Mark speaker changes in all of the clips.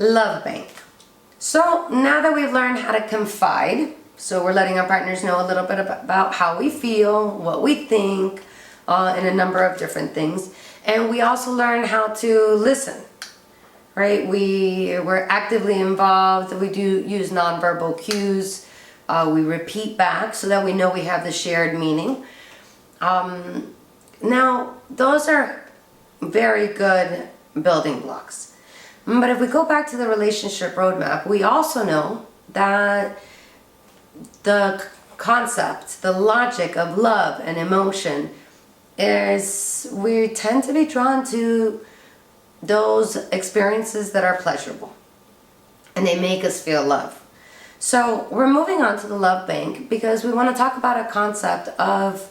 Speaker 1: Love bank. So now that we've learned how to confide, so we're letting our partners know a little bit about how we feel, what we think, and a number of different things. And we also learn how to listen, right? We're actively involved. We do use nonverbal cues. We repeat back so that we know we have the shared meaning. Now, those are very good building blocks. But if we go back to the relationship roadmap, we also know that the concept, the logic of love and emotion is we tend to be drawn to those experiences that are pleasurable and they make us feel love. So we're moving on to the love bank because we want to talk about a concept of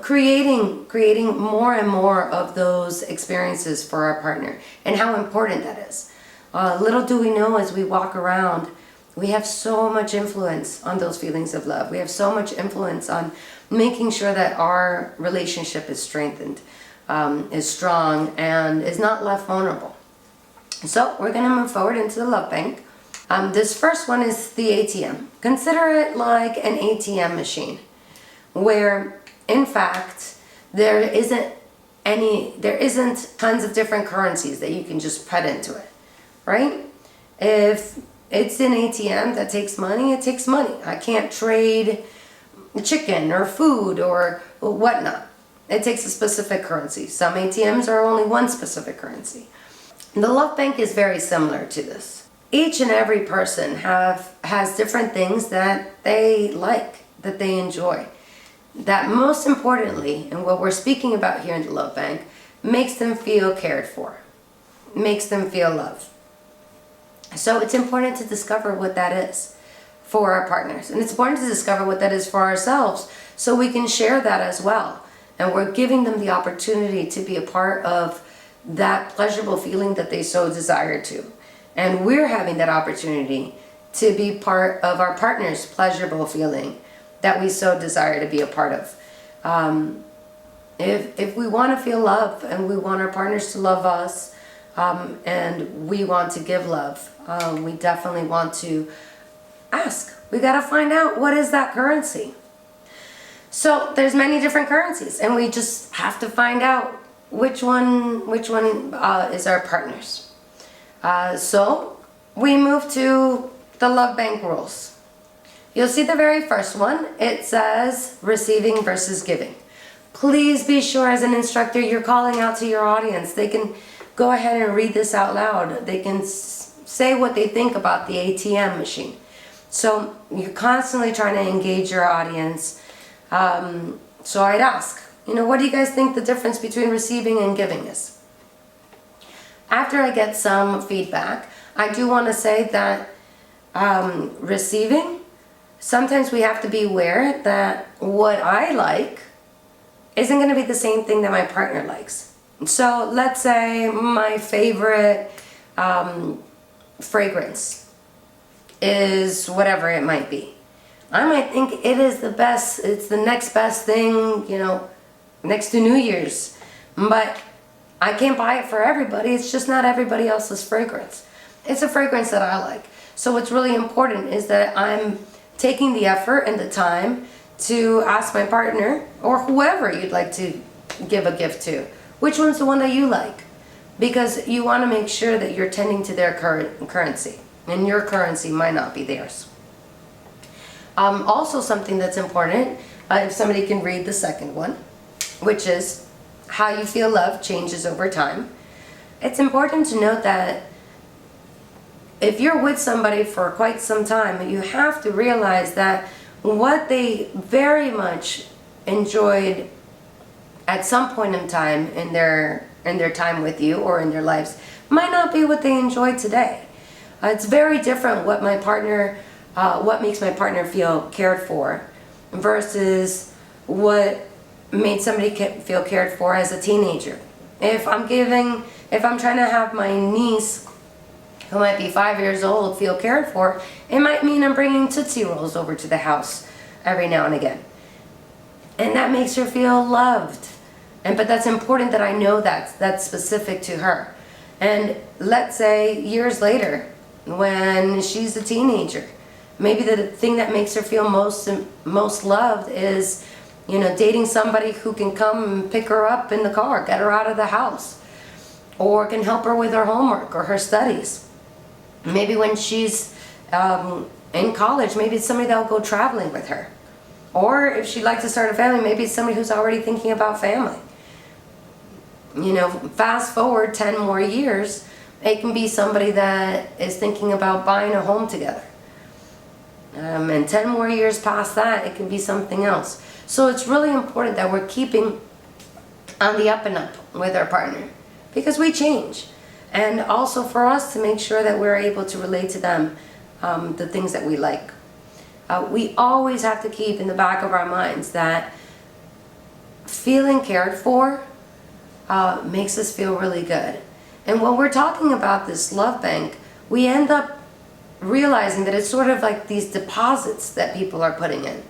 Speaker 1: creating more and more of those experiences for our partner and how important that is. Little do we know, as we walk around, we have so much influence on those feelings of love. We have so much influence on making sure that our relationship is strengthened, is strong, and is not left vulnerable. So we're going to move forward into the love bank. This first one is the ATM. Consider it like an ATM machine where, in fact, there isn't tons of different currencies that you can just put into it, right? If it's an ATM that takes money, it takes money. I can't trade chicken or food or whatnot. It takes a specific currency. Some ATMs are only one specific currency. The love bank is very similar to this. Each and every person has different things that they like, that they enjoy, that most importantly, and what we're speaking about here in the love bank, makes them feel cared for, makes them feel loved. So it's important to discover what that is for our partners. And it's important to discover what that is for ourselves so we can share that as well. And we're giving them the opportunity to be a part of that pleasurable feeling that they so desire to. And we're having that opportunity to be part of our partner's pleasurable feeling that we so desire to be a part of. If we want to feel love and we want our partners to love us, and we want to give love, we definitely want to ask. We got to find out, what is that currency? So there's many different currencies, and we just have to find out which one is our partner's. So we move to the love bank rules. You'll see the very first one. It says receiving versus giving. Please be sure, as an instructor, you're calling out to your audience. They can go ahead and read this out loud. They can say what they think about the ATM machine. So you're constantly trying to engage your audience. So I'd ask, what do you guys think the difference between receiving and giving is? After I get some feedback, I do want to say that receiving, sometimes we have to be aware that what I like isn't going to be the same thing that my partner likes. So let's say my favorite fragrance is whatever it might be. I might think it is the best, it's the next best thing, next to New Year's. But I can't buy it for everybody. It's just not everybody else's fragrance. It's a fragrance that I like. So what's really important is that I'm taking the effort and the time to ask my partner, or whoever you'd like to give a gift to, which one's the one that you like? Because you want to make sure that you're tending to their currency, and your currency might not be theirs. Also, something that's important, if somebody can read the second one, which is how you feel love changes over time. It's important to note that if you're with somebody for quite some time, you have to realize that what they very much enjoyed at some point in time in their time with you or in their lives might not be what they enjoy today. It's very different what makes my partner feel cared for versus what made somebody feel cared for as a teenager. If I'm trying to have my niece, who might be 5 years old, feel cared for, it might mean I'm bringing Tootsie Rolls over to the house every now and again. And that makes her feel loved. But that's important that I know that's specific to her. And let's say years later, when she's a teenager, maybe the thing that makes her feel most loved is, dating somebody who can come and pick her up in the car, get her out of the house, or can help her with her homework or her studies. Maybe when she's in college, maybe it's somebody that'll go traveling with her. Or if she'd like to start a family, maybe it's somebody who's already thinking about family. Fast forward 10 more years, it can be somebody that is thinking about buying a home together. And 10 more years past that, it can be something else. So it's really important that we're keeping on the up and up with our partner, because we change. And also for us to make sure that we're able to relate to them the things that we like. We always have to keep in the back of our minds that feeling cared for makes us feel really good. And when we're talking about this love bank, we end up realizing that it's sort of like these deposits that people are putting in.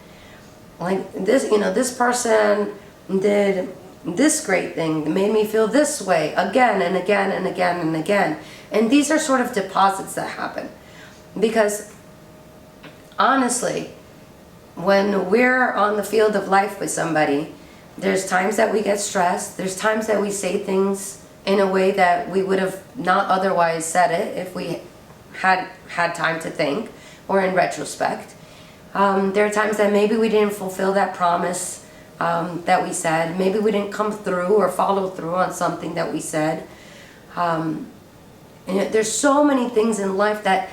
Speaker 1: Like this, this person did this great thing that made me feel this way again and again and again and again. And these are sort of deposits that happen. Because honestly, when we're on the field of life with somebody, there's times that we get stressed, there's times that we say things in a way that we would have not otherwise said it if we had time to think, or in retrospect. There are times that maybe we didn't fulfill that promise that we said. Maybe we didn't come through or follow through on something that we said. And there's so many things in life that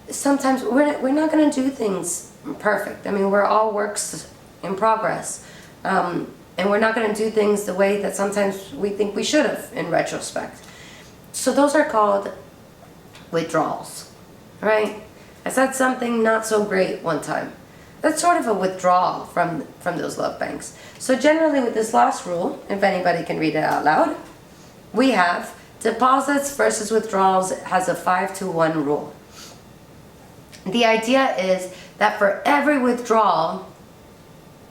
Speaker 1: sometimes we're not going to do things perfect. I mean, we're all works in progress. And we're not going to do things the way that sometimes we think we should have in retrospect. So those are called withdrawals, right? I said something not so great one time. That's sort of a withdrawal from those love banks. So generally with this last rule, if anybody can read it out loud, we have deposits versus withdrawals has a 5-to-1 rule. The idea is that for every withdrawal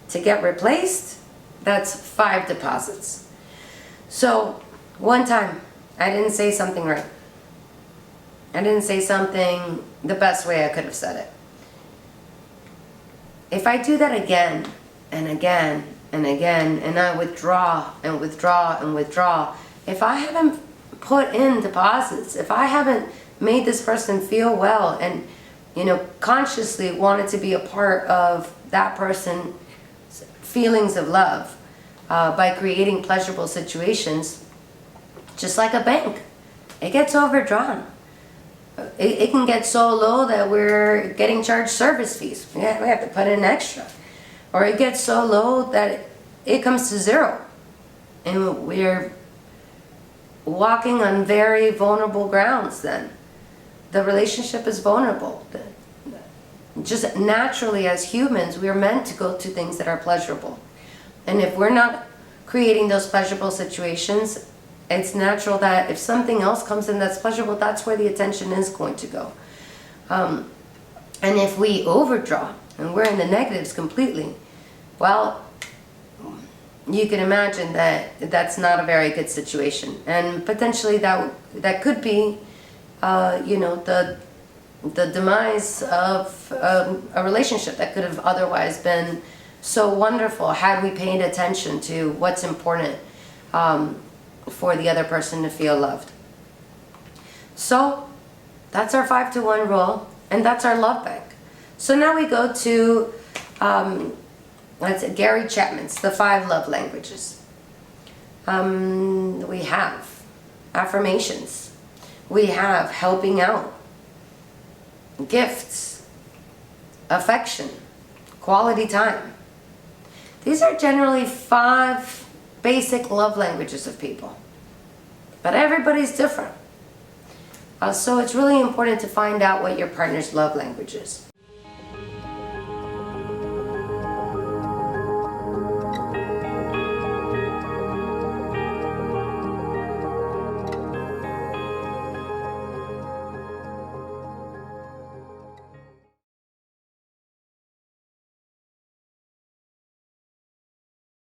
Speaker 1: to get replaced, that's 5 deposits. So one time I didn't say something right. I didn't say something the best way I could have said it. If I do that again and again and again, and I withdraw and withdraw and withdraw, if I haven't put in deposits, if I haven't made this person feel well and consciously wanted to be a part of that person's feelings of love by creating pleasurable situations, just like a bank, it gets overdrawn. It can get so low that we're getting charged service fees. We have to put in extra. Or it gets so low that it comes to zero. And we're walking on very vulnerable grounds then. The relationship is vulnerable. Just naturally as humans, we're meant to go to things that are pleasurable. And if we're not creating those pleasurable situations, it's natural that if something else comes in that's pleasurable, that's where the attention is going to go. And if we overdraw and we're in the negatives completely, well, you can imagine that that's not a very good situation. And potentially that could be, the demise of a relationship that could have otherwise been so wonderful had we paid attention to what's important for the other person to feel loved. So that's our 5-to-1 rule, and that's our love bank. So now we go to Gary Chapman's The 5 Love Languages. We have affirmations. We have helping out, gifts, affection, quality time. These are generally 5 basic love languages of people, but everybody's different. So it's really important to find out what your partner's love language is.